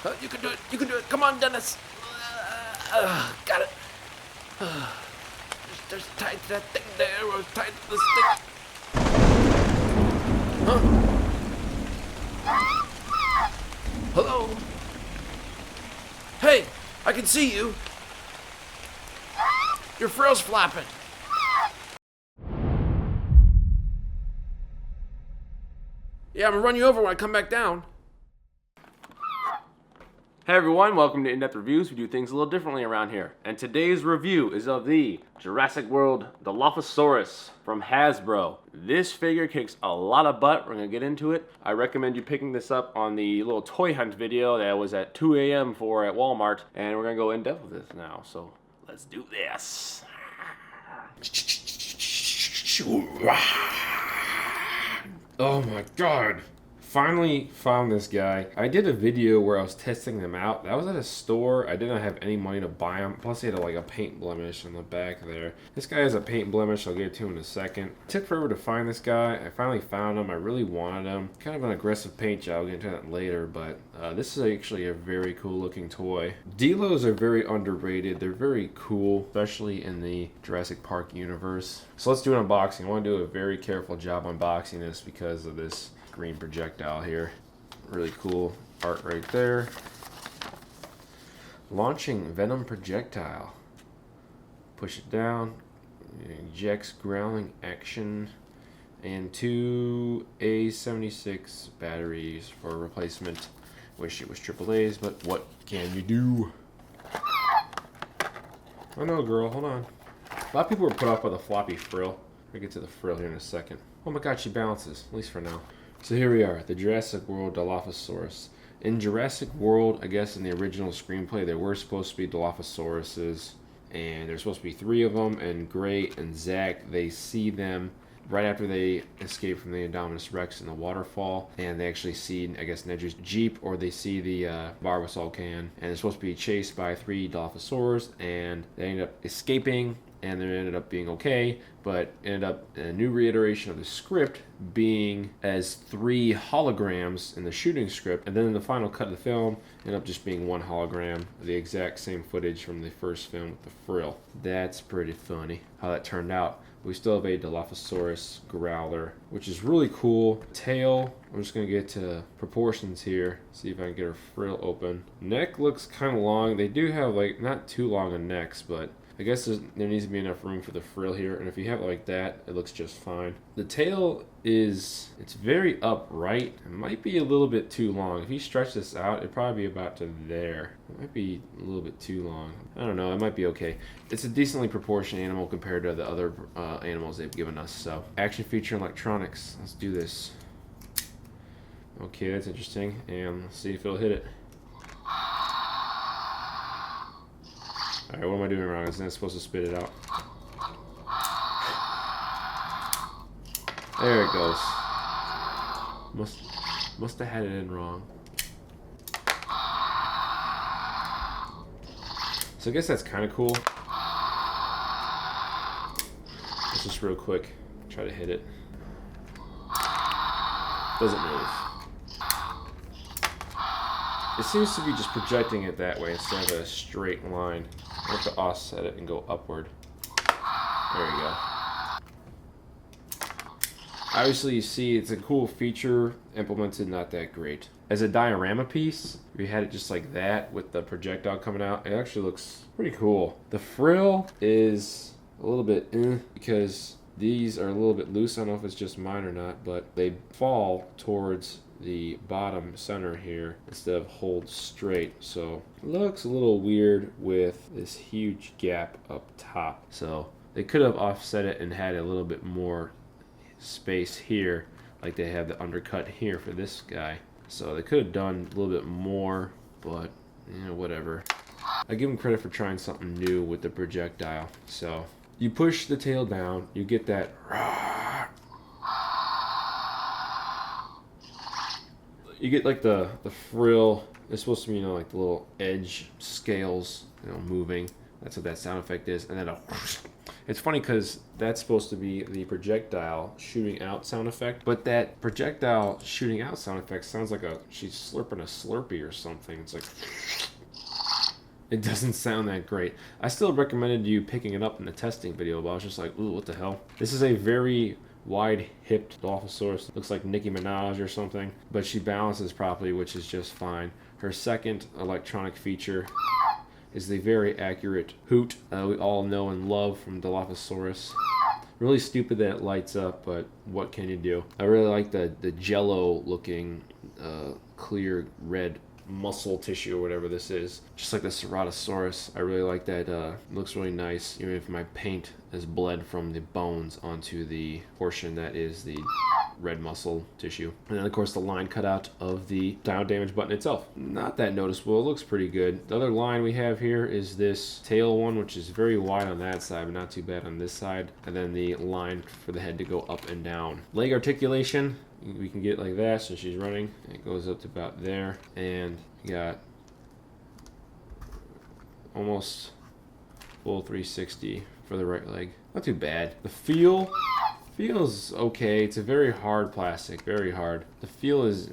You can do it. You can do it. Come on, Dennis. Got it. There's tied to that thing there. Or tied to this thing. Huh? Hello? Hey, I can see you. Your frill's flapping. Yeah, I'm gonna run you over when I come back down. Hey everyone, welcome to In-Depth Reviews. We do things a little differently around here. And today's review is of the Jurassic World Dilophosaurus from Hasbro. This figure kicks a lot of butt. We're gonna get into it. I recommend you picking this up on the little toy hunt video that I was at 2 a.m. for at Walmart. And we're gonna go in depth with this now. So let's do this. Oh my god. Finally found this guy. I did a video where I was testing them out. That was at a store. I didn't have any money to buy them. Plus he had like a paint blemish on the back there. This guy has a paint blemish. I'll get to him in a second. It took forever to find this guy. I finally found him. I really wanted him. Kind of an aggressive paint job. I'll get into that later, but this is actually a very cool looking toy. Dilos are very underrated. They're very cool, especially in the Jurassic Park universe. So let's do an unboxing. I want to do a very careful job unboxing this because of this green projectile here. Really cool art right there. Launching venom projectile. Push it down. It ejects growling action. And 2 A76 batteries for replacement. Wish it was AAA's, but what can you do? Oh no, girl, hold on. A lot of people were put off by the floppy frill. We'll get to the frill here in a second. Oh my god, she bounces, at least for now. So here we are, the Jurassic World Dilophosaurus. In Jurassic World, I guess in the original screenplay, there were supposed to be Dilophosauruses, and there's supposed to be 3 of them, and Gray and Zach, they see them right after they escape from the Indominus Rex in the waterfall, and they actually see, I guess, Nedry's Jeep, or they see the Barbasol can, and they're supposed to be chased by 3 Dilophosaurs, and they end up escaping, and they ended up being okay, but ended up a new reiteration of the script being as 3 holograms in the shooting script, and then in the final cut of the film ended up just being 1 hologram, the exact same footage from the first film with the frill. That's pretty funny how that turned out. We still have a Dilophosaurus Growler, which is really cool. Tail, I'm just gonna get to proportions here, see if I can get her frill open. Neck looks kind of long. They do have like not too long a necks, but I guess there needs to be enough room for the frill here, and if you have it like that, it looks just fine. The tail it's very upright. It might be a little bit too long. If you stretch this out, it'd probably be about to there. It might be a little bit too long. I don't know, it might be okay. It's a decently proportioned animal compared to the other animals they've given us, so. Action feature and electronics, let's do this. Okay, that's interesting, and let's see if it'll hit it. Alright, what am I doing wrong? Isn't that supposed to spit it out? There it goes. Must have had it in wrong. So I guess that's kind of cool. Let's just real quick try to hit it. Doesn't move. It seems to be just projecting it that way instead of a straight line. I have to offset it and go upward. There you go. Obviously you see it's a cool feature, implemented not that great. As a diorama piece, if you had it just like that with the projectile coming out, it actually looks pretty cool. The frill is a little bit because these are a little bit loose. I don't know if it's just mine or not, but they fall towards the bottom center here instead of hold straight, so it looks a little weird with this huge gap up top. So they could have offset it and had a little bit more space here like they have the undercut here for this guy. So they could have done a little bit more, but you know, whatever. I give them credit for trying something new with the projectile. So you push the tail down, you get that you get like the frill. It's supposed to be, you know, like the little edge scales, you know, moving. That's what that sound effect is. And then It's funny because that's supposed to be the projectile shooting out sound effect, but that projectile shooting out sound effect sounds like she's slurping a Slurpee or something. It's like, it doesn't sound that great. I still recommended you picking it up in the testing video, but I was just like, ooh, what the hell? This is a very wide-hipped Dilophosaurus. Looks like Nicki Minaj or something, but she balances properly, which is just fine. Her second electronic feature is the very accurate hoot we all know and love from Dilophosaurus. Really stupid that it lights up, but what can you do? I really like the jello looking clear red muscle tissue or whatever this is, just like the Ceratosaurus. I really like that. It looks really nice, even if my paint is bled from the bones onto the portion that is the red muscle tissue. And then of course the line cut out of the dial damage button itself. Not that noticeable, it looks pretty good. The other line we have here is this tail one, which is very wide on that side, but not too bad on this side. And then the line for the head to go up and down. Leg articulation, we can get like that, so she's running. It goes up to about there, and you got almost full 360 for the right leg. Not too bad. The feel feels okay. It's a very hard plastic, very hard. The feel is,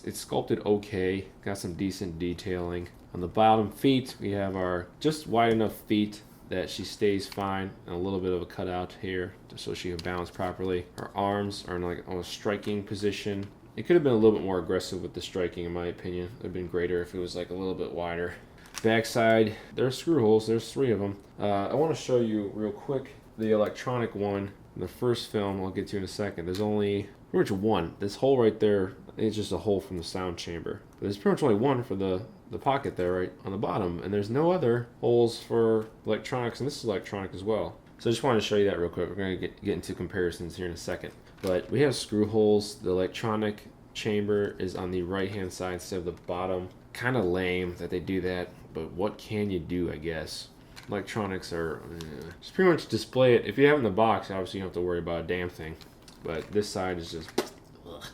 it's sculpted okay. Got some decent detailing. On the bottom feet, we have our just wide enough feet that she stays fine, and a little bit of a cutout here so she can balance properly. Her arms are in like a striking position. It could have been a little bit more aggressive with the striking, in my opinion. It would have been greater if it was like a little bit wider. Backside, there's screw holes. There's 3 of them. I want to show you real quick the electronic one. In the first film, I'll get to in a second. There's only pretty much one. This hole right there is just a hole from the sound chamber. But there's pretty much only one for the pocket there right on the bottom, and there's no other holes for electronics, and this is electronic as well. So I just wanted to show you that real quick. We're going to get into comparisons here in a second. But we have screw holes. The electronic chamber is on the right hand side instead of the bottom. Kind of lame that they do that, but what can you do, I guess? Electronics are just pretty much display it. If you have it in the box, obviously you don't have to worry about a damn thing, but this side is just ugh.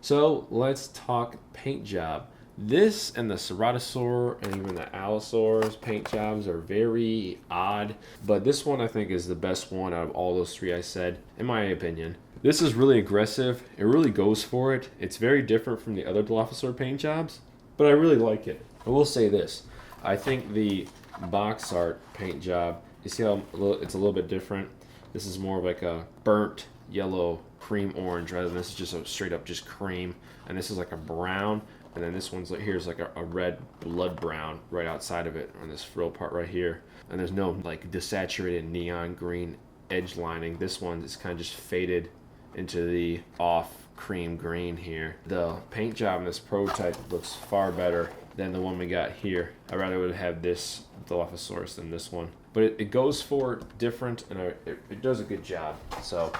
So let's talk paint job. This and the Ceratosaur and even the Allosaurus paint jobs are very odd, but this one I think is the best one out of all those 3 I said, in my opinion. This is really aggressive. It really goes for it. It's very different from the other Dilophosaur paint jobs, but I really like it. I will say this. I think the Boxart paint job, you see how it's a little bit different? This is more of like a burnt yellow cream orange rather than this is just a straight up just cream, and this is like a brown. And then this one's here's like a red blood brown right outside of it on this frill part right here. And there's no like desaturated neon green edge lining. This one is kind of just faded into the off cream green here. The paint job in this prototype looks far better than the one we got here. I rather would have this Dilophosaurus than this one. But it goes for different, and it does a good job. So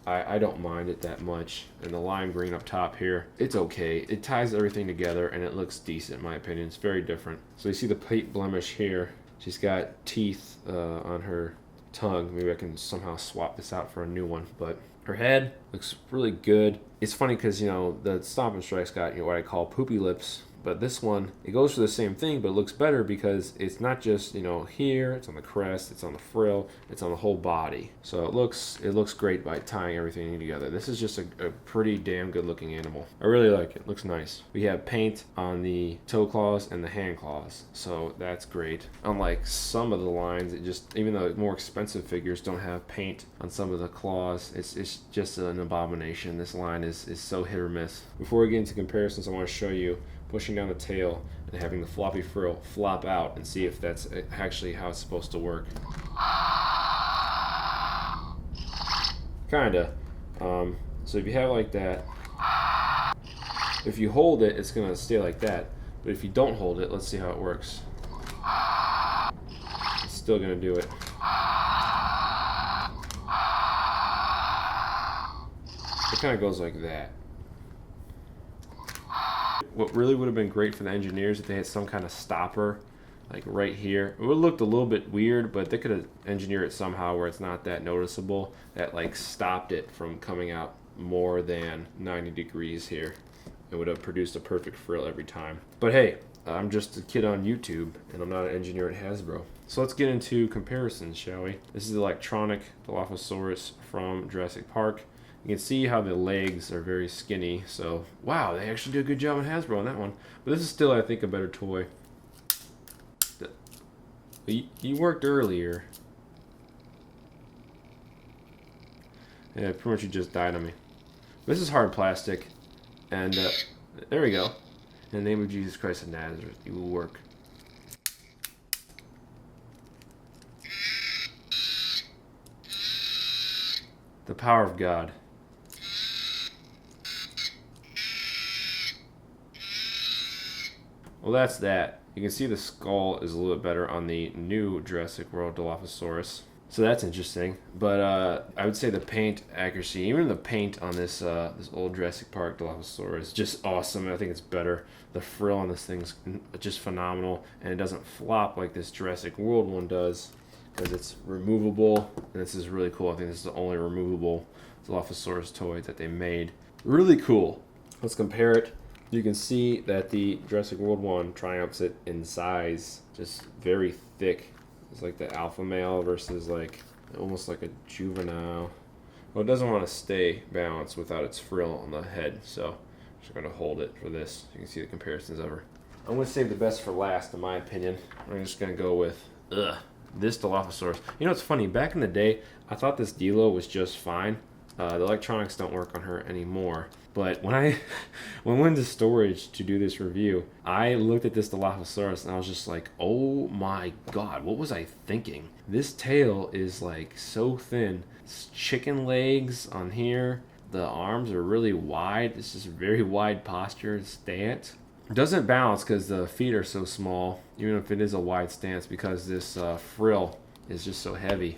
I don't mind it that much. And the lime green up top here, it's okay. It ties everything together and it looks decent in my opinion. It's very different. So you see the paint blemish here. She's got teeth on her tongue. Maybe I can somehow swap this out for a new one. But her head looks really good. It's funny because, you know, the Stomp and Strike's got, you know, what I call poopy lips. But this one, it goes for the same thing, but it looks better because it's not just, you know, here, it's on the crest, it's on the frill, it's on the whole body. So it looks great by tying everything together. This is just a pretty damn good looking animal. I really like it. Looks nice. We have paint on the toe claws and the hand claws, so that's great. Unlike some of the lines, it just, even though more expensive figures don't have paint on some of the claws, it's just an abomination. This line is so hit or miss. Before we get into comparisons, I want to show you pushing down the tail and having the floppy frill flop out and see if that's actually how it's supposed to work. Kinda. So if you have it like that, if you hold it, it's gonna stay like that. But if you don't hold it, let's see how it works. It's still gonna do it. It kind of goes like that. What really would have been great for the engineers if they had some kind of stopper, like right here. It would have looked a little bit weird, but they could have engineered it somehow where it's not that noticeable, that like stopped it from coming out more than 90 degrees here. It would have produced a perfect frill every time. But hey, I'm just a kid on YouTube, and I'm not an engineer at Hasbro. So let's get into comparisons, shall we? This is the electronic Dilophosaurus from Jurassic Park. You can see how the legs are very skinny, so wow, they actually did a good job on Hasbro on that one. But this is still, I think, a better toy. You worked earlier. Yeah, pretty much you just died on me. This is hard plastic, and there we go. In the name of Jesus Christ of Nazareth, you will work. The power of God. Well, that's that. You can see the skull is a little bit better on the new Jurassic World Dilophosaurus. So that's interesting. But I would say the paint accuracy, even the paint on this this old Jurassic Park Dilophosaurus is just awesome. I think it's better. The frill on this thing's just phenomenal. And it doesn't flop like this Jurassic World one does, because it's removable. And this is really cool. I think this is the only removable Dilophosaurus toy that they made. Really cool. Let's compare it. You can see that the Jurassic World one triumphs it in size. Just very thick. It's like the alpha male versus like almost like a juvenile. Well, it doesn't want to stay balanced without its frill on the head, so I'm just going to hold it for this. You can see the comparisons of her. I'm going to save the best for last, in my opinion. I'm just going to go with this Dilophosaurus. You know, it's funny. Back in the day, I thought this Dilo was just fine. The electronics don't work on her anymore. But when I went into storage to do this review, I looked at this Dilophosaurus and I was just like, oh my god, what was I thinking? This tail is like so thin. It's chicken legs on here. The arms are really wide. It's just very wide posture stance. It doesn't balance because the feet are so small, even if it is a wide stance, because this frill is just so heavy.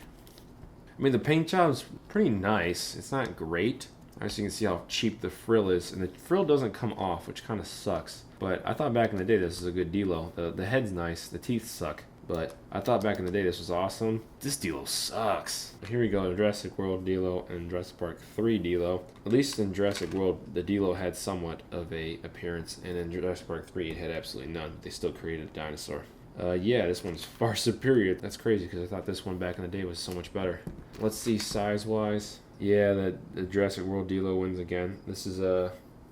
I mean, the paint job's pretty nice. It's not great. As you can see how cheap the frill is, and the frill doesn't come off, which kind of sucks. But I thought back in the day this was a good Dilo. The head's nice, the teeth suck, but I thought back in the day this was awesome. This Dilo sucks. Here we go, Jurassic World Dilo and Jurassic Park 3 Dilo. At least in Jurassic World, the Dilo had somewhat of a appearance, and in Jurassic Park 3 it had absolutely none. They still created a dinosaur. Yeah, this one's far superior. That's crazy because I thought this one back in the day was so much better. Let's see size-wise. Yeah, the Jurassic World Dilo wins again. This is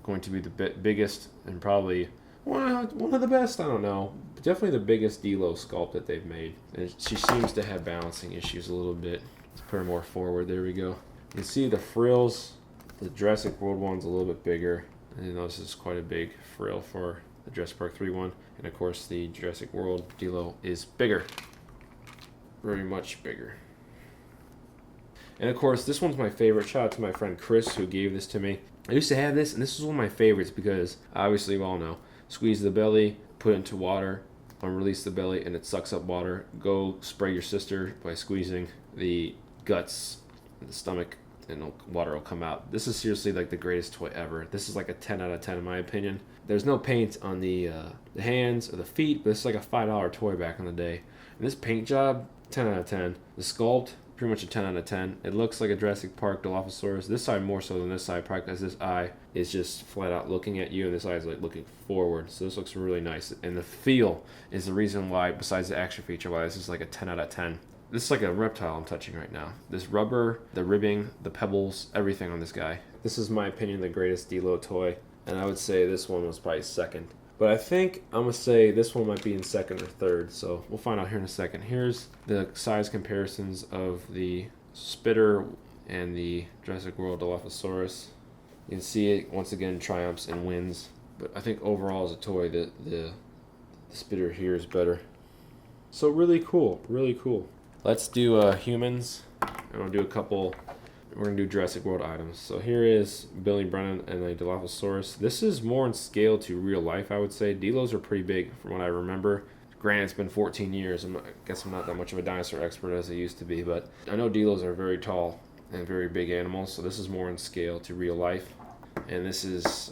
going to be the biggest and probably one of the best. I don't know. Definitely the biggest Dilo sculpt that they've made. And she seems to have balancing issues a little bit. Let's put her more forward. There we go. You can see the frills. The Jurassic World one's a little bit bigger. And you know, this is quite a big frill for the Jurassic Park 3 one. And of course, the Jurassic World Dilo is bigger. Very much bigger. And of course, this one's my favorite. Shout out to my friend Chris who gave this to me. I used to have this, and this is one of my favorites because obviously we all know, squeeze the belly, put it into water, release the belly, and it sucks up water. Go spray your sister by squeezing the guts, the stomach, and water will come out. This is seriously like the greatest toy ever. This is like a 10 out of 10 in my opinion. There's no paint on the hands or the feet, but it's like a $5 toy back in the day. And this paint job, 10 out of 10. The sculpt, pretty much a 10 out of 10. It looks like a Jurassic Park Dilophosaurus. This side more so than this side, probably because this eye is just flat out looking at you, and this eye is like looking forward. So this looks really nice. And the feel is the reason why, besides the action feature, why this is like a 10 out of 10. This is like a reptile I'm touching right now. This rubber, the ribbing, the pebbles, everything on this guy. This is, my opinion, the greatest Dilo toy. And I would say this one was probably second. But I think I'm going to say this one might be in second or third. So we'll find out here in a second. Here's the size comparisons of the Spitter and the Jurassic World Dilophosaurus. You can see it once again triumphs and wins. But I think overall as a toy, the Spitter here is better. So really cool. Really cool. Let's do humans. And I'll do a couple. We're going to do Jurassic World items. So here is Billy Brennan and a Dilophosaurus. This is more in scale to real life, I would say. Dilos are pretty big from what I remember. Granted, it's been 14 years. I guess I'm not that much of a dinosaur expert as I used to be, but I know Dilos are very tall and very big animals, so this is more in scale to real life. And this is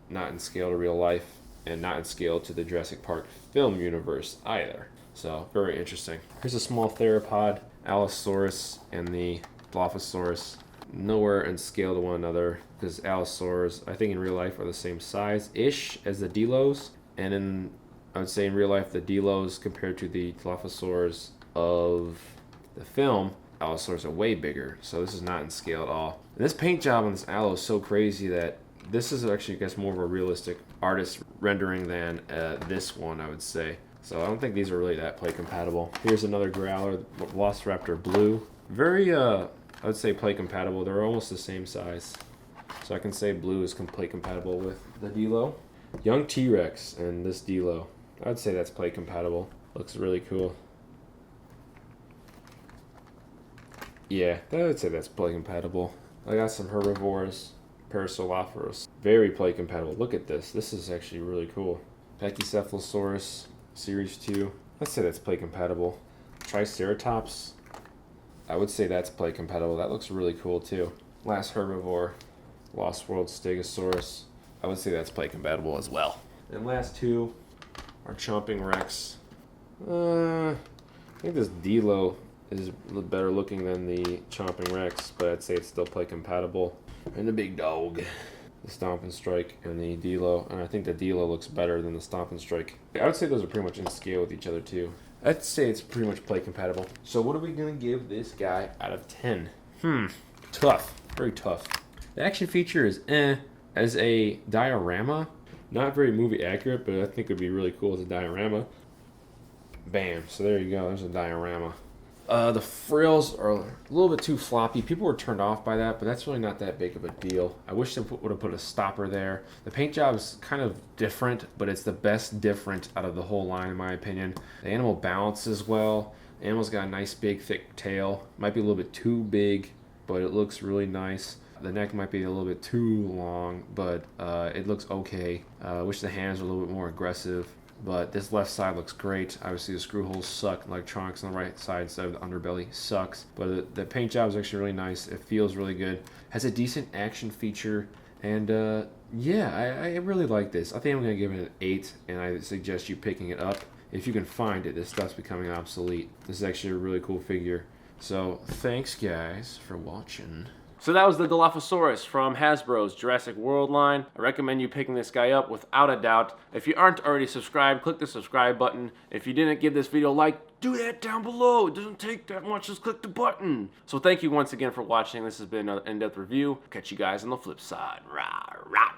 not in scale to real life and not in scale to the Jurassic Park film universe either. So, very interesting. Here's a small theropod, Allosaurus, and the Dilophosaurus. Nowhere in scale to one another because Allosaurus, I think in real life, are the same size-ish as the Dilos. And in I would say in real life, the Dilos compared to the Dilophosaurs of the film, Allosaurs are way bigger. So this is not in scale at all. And this paint job on this Allo is so crazy that this is actually, I guess, more of a realistic artist rendering than this one, I would say. So I don't think these are really that play compatible. Here's another Growler, Velociraptor Blue. Very, I would say play compatible. They're almost the same size. So I can say blue is play compatible with the Dilo. Young T-Rex and this Dilo. I would say that's play compatible. Looks really cool. Yeah, I would say that's play compatible. I got some herbivores. Parasaurolophus. Very play compatible. Look at this. This is actually really cool. Pachycephalosaurus Series 2. Let's say that's play compatible. Triceratops. I would say that's play compatible. That looks really cool too. Last herbivore. Lost World Stegosaurus. I would say that's play compatible as well. And last two are Chomping Rex. I think this Dilo is a little better looking than the Chomping Rex, but I'd say it's still play compatible. And the big dog, the Stomp and Strike, and the Dilo. And I think the Dilo looks better than the Stomp and Strike. I would say those are pretty much in scale with each other too. I'd say it's pretty much play compatible. So what are we gonna give this guy out of 10? Tough, very tough. The action feature is as a diorama. Not very movie accurate, but I think it would be really cool as a diorama. Bam, so there you go, there's a diorama. The frills are a little bit too floppy. People were turned off by that, but that's really not that big of a deal. I wish they would have put a stopper there. The paint job is kind of different, but it's the best different out of the whole line in my opinion. The animal balances well. The animal's got a nice big thick tail. Might be a little bit too big, but it looks really nice. The neck might be a little bit too long, but it looks okay. I wish the hands were a little bit more aggressive. But this left side looks great. Obviously the screw holes suck. Electronics on the right side instead of the underbelly sucks. But the paint job is actually really nice. It feels really good. Has a decent action feature. And yeah, I really like this. I think I'm going to give it an 8. And I suggest you picking it up. If you can find it, this stuff's becoming obsolete. This is actually a really cool figure. So thanks guys for watching. So that was the Dilophosaurus from Hasbro's Jurassic World line. I recommend you picking this guy up without a doubt. If you aren't already subscribed, click the subscribe button. If you didn't give this video a like, do that down below. It doesn't take that much, just click the button. So thank you once again for watching. This has been an in-depth review. Catch you guys on the flip side. Rah, rah.